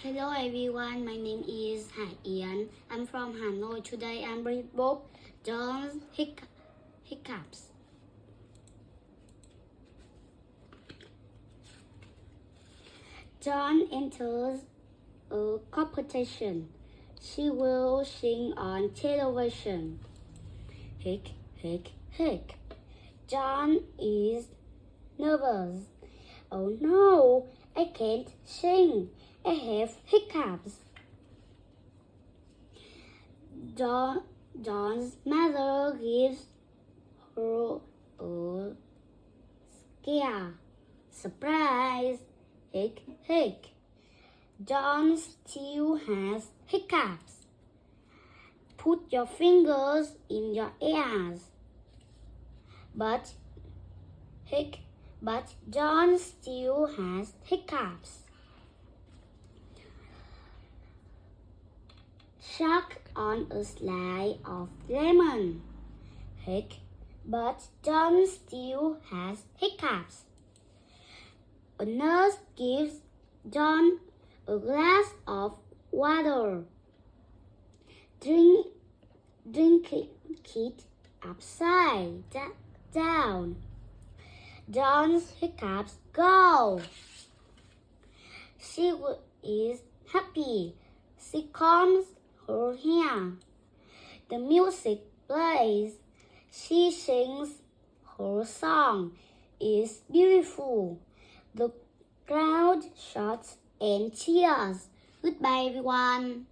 Hello everyone, my name is Hải Yến. I'm from Hanoi. Today I'm reading book John's Hiccups. John enters a competition. She will sing on television. Hic, hic, hic. John is nervous. Oh no, I can't sing. I have hiccups. John's mother gives her a scare. Surprise! Hic, hic. John still has hiccups. Put your fingers in your ears. But John still has hiccups. Shark on a slide of lemon. Hic, but John still has hiccups. A nurse gives John a glass of water. Drink it upside down. John's hiccups go. She is happy. She combs her hair. The music plays. She sings her song. It's beautiful. The crowd shouts and cheers. Goodbye, everyone.